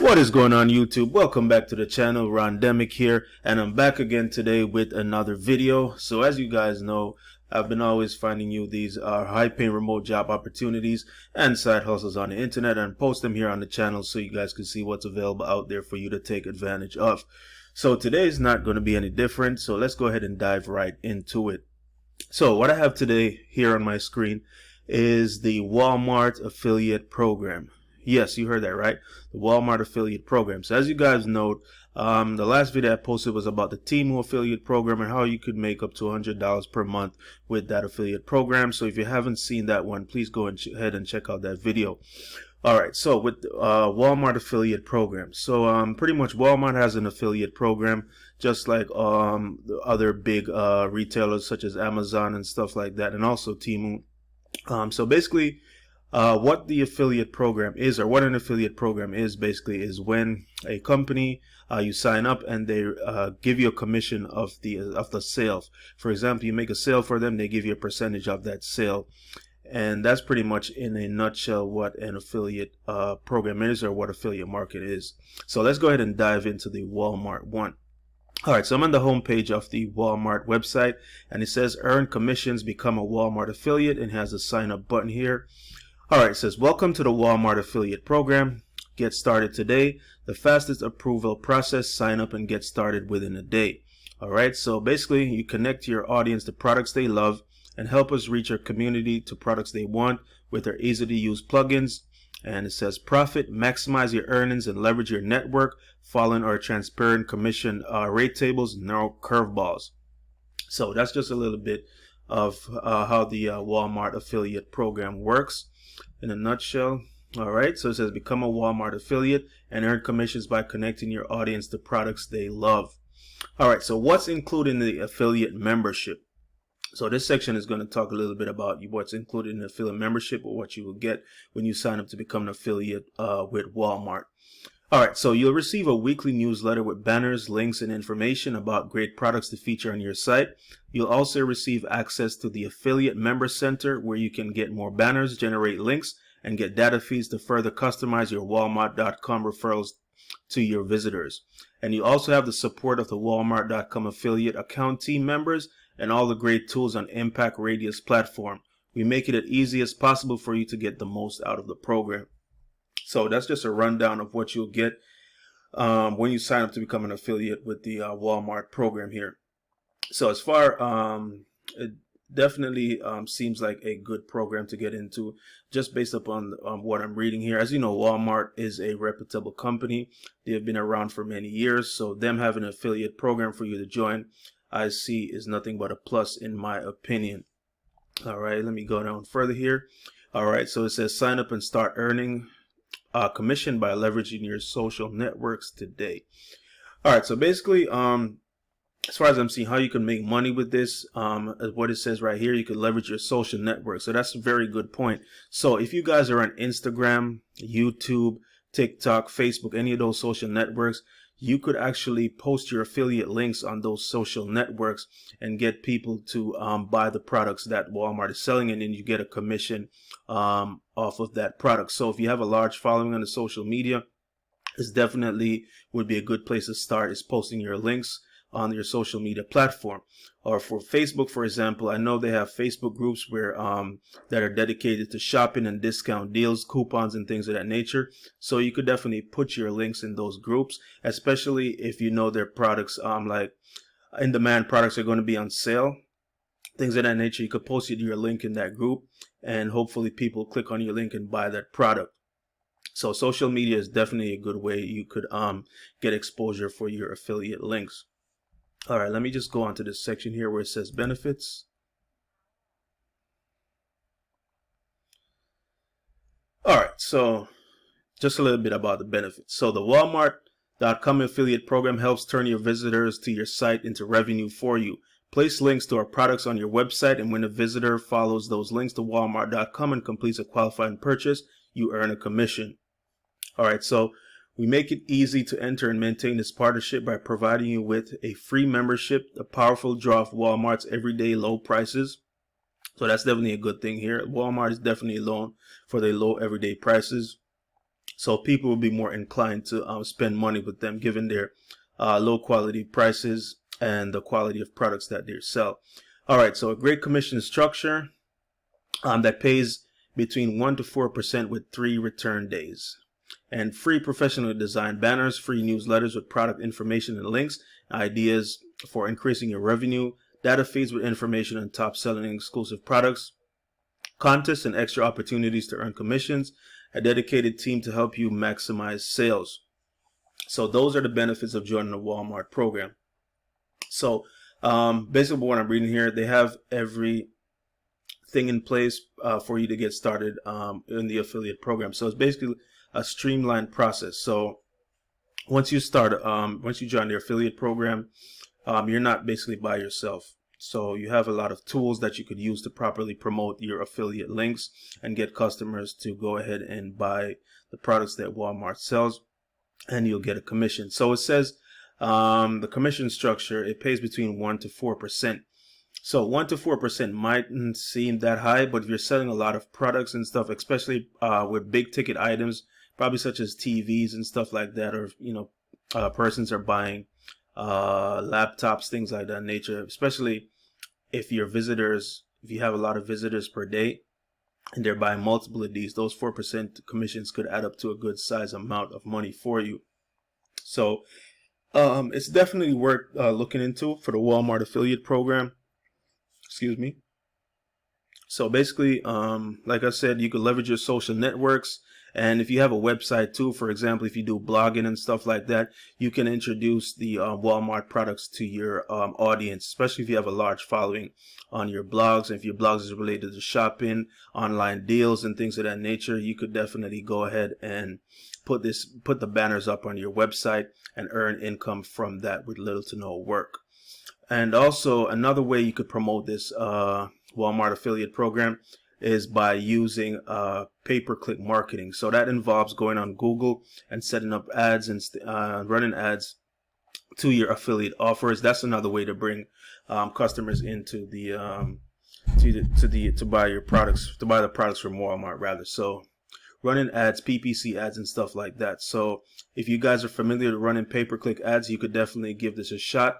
What is going on, YouTube? Welcome back to the channel. Rondemic here, and I'm back again today with another video. So as you guys know, I've been always finding you these high-paying remote job opportunities and side hustles on the internet and post them here on the channel so you guys can see what's available out there for you to take advantage of. So today is not going to be any different, so let's go ahead and dive right into it. So what I have today here on my screen is the Walmart affiliate program. Yes, you heard that right. The Walmart affiliate program. So as you guys know, the last video I posted was about the Temu affiliate program and how you could make up to $100 per month with that affiliate program. So if you haven't seen that one, please go ahead and check out that video. All right, so with Walmart affiliate program. So pretty much Walmart has an affiliate program, just like the other big retailers such as Amazon and stuff like that, and also Temu. So basically, what the affiliate program is, or what an affiliate program is, basically is when a company you sign up and they give you a commission of the sale. For example, you make a sale for them, they give you a percentage of that sale, and that's pretty much in a nutshell what an affiliate program is, or what affiliate market is. So let's go ahead and dive into the Walmart one. Alright, so I'm on the home page of the Walmart website, and it says earn commissions, become a Walmart affiliate, and has a sign up button here. Alright, it says welcome to the Walmart affiliate program. Get started today. The fastest approval process. Sign up and get started within a day. Alright, so basically you connect your audience to products they love and help us reach our community to products they want with our easy to use plugins. And it says profit, maximize your earnings and leverage your network following our transparent commission rate tables, no curveballs. So that's just a little bit of how the Walmart affiliate program works in a nutshell. All right, so it says become a Walmart affiliate and earn commissions by connecting your audience to products they love. All right, so what's included in the affiliate membership? So this section is going to talk a little bit about what's included in the affiliate membership, or what you will get when you sign up to become an affiliate with Walmart. All right, so you'll receive a weekly newsletter with banners, links, and information about great products to feature on your site. You'll also receive access to the Affiliate Member Center, where you can get more banners, generate links, and get data feeds to further customize your Walmart.com referrals to your visitors. And you also have the support of the Walmart.com affiliate account team members and all the great tools on Impact Radius platform. We make it as easy as possible for you to get the most out of the program. So that's just a rundown of what you'll get when you sign up to become an affiliate with the Walmart program here. So as far, it definitely seems like a good program to get into, just based upon what I'm reading here. As you know, Walmart is a reputable company. They have been around for many years, so them having an affiliate program for you to join, I see, is nothing but a plus in my opinion. All right, let me go down further here. All right, so it says sign up and start earning commission by leveraging your social networks today. All right, so basically, as far as I'm seeing how you can make money with this, what it says right here, you can leverage your social network. So that's a very good point. So if you guys are on Instagram, YouTube, TikTok, Facebook, any of those social networks, you could actually post your affiliate links on those social networks and get people to buy the products that Walmart is selling, and then you get a commission off of that product. So if you have a large following on the social media, this definitely would be a good place to start, is posting your links on your social media platform. Or for Facebook, for example, I know they have Facebook groups where that are dedicated to shopping and discount deals, coupons, and things of that nature. So you could definitely put your links in those groups, especially if you know their products, like in-demand products, are going to be on sale, things of that nature. You could post your link in that group, and hopefully people click on your link and buy that product. So social media is definitely a good way you could get exposure for your affiliate links. All right, let me just go on to this section here where it says benefits. All right, so just a little bit about the benefits. So the Walmart.com affiliate program helps turn your visitors to your site into revenue for you. Place links to our products on your website, and when a visitor follows those links to Walmart.com and completes a qualifying purchase, you earn a commission. All right, so we make it easy to enter and maintain this partnership by providing you with a free membership, a powerful draw of Walmart's everyday low prices. So that's definitely a good thing here. Walmart is definitely known for their low everyday prices. So people will be more inclined to spend money with them given their low quality prices and the quality of products that they sell. All right, so a great commission structure that pays between 1 to 4% with 3 return days. And free professionally designed banners, free newsletters with product information and links, ideas for increasing your revenue, data feeds with information on top selling and exclusive products, contests and extra opportunities to earn commissions, a dedicated team to help you maximize sales. So those are the benefits of joining the Walmart program. So basically what I'm reading here, they have everything in place for you to get started in the affiliate program. So it's basically a streamlined process. So once you join the affiliate program, you're not basically by yourself. So you have a lot of tools that you could use to properly promote your affiliate links and get customers to go ahead and buy the products that Walmart sells, and you'll get a commission. So it says the commission structure, it pays between 1 to 4%. So 1 to 4% mightn't seem that high, but if you're selling a lot of products and stuff, especially with big ticket items, probably such as TVs and stuff like that, or persons are buying laptops, things like that nature, especially if you have a lot of visitors per day and they're buying multiple of these, those 4% commissions could add up to a good size amount of money for you. So it's definitely worth looking into for the Walmart affiliate program. Excuse me. So basically, like I said, you could leverage your social networks. And if you have a website too, for example, if you do blogging and stuff like that, you can introduce the Walmart products to your audience, especially if you have a large following on your blogs. And if your blogs is related to shopping, online deals, and things of that nature, you could definitely go ahead and put the banners up on your website and earn income from that with little to no work. And also another way you could promote this Walmart affiliate program is by using pay-per-click marketing. So that involves going on Google and setting up ads and running ads to your affiliate offers. That's another way to bring customers into the to buy your products, to buy the products from Walmart rather. So running ads, PPC ads and stuff like that. So if you guys are familiar with running pay-per-click ads, you could definitely give this a shot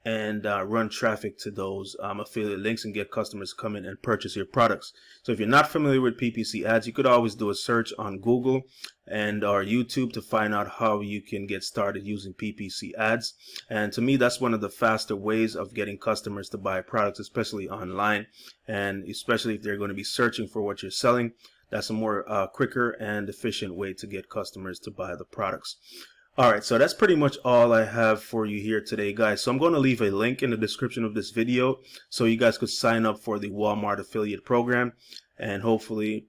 and run traffic to those affiliate links and get customers to come in and purchase your products. So if you're not familiar with PPC ads, you could always do a search on Google and or YouTube to find out how you can get started using PPC ads. And to me, that's one of the faster ways of getting customers to buy products, especially online, and especially if they're going to be searching for what you're selling. That's a more quicker and efficient way to get customers to buy the products. All right, so that's pretty much all I have for you here today, guys. So I'm going to leave a link in the description of this video so you guys could sign up for the Walmart affiliate program, and hopefully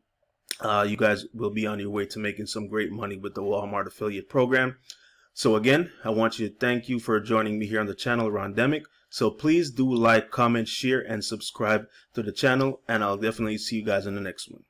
you guys will be on your way to making some great money with the Walmart affiliate program. So again, I want you to thank you for joining me here on the channel, Rondemic. So please do like, comment, share, and subscribe to the channel, and I'll definitely see you guys in the next one.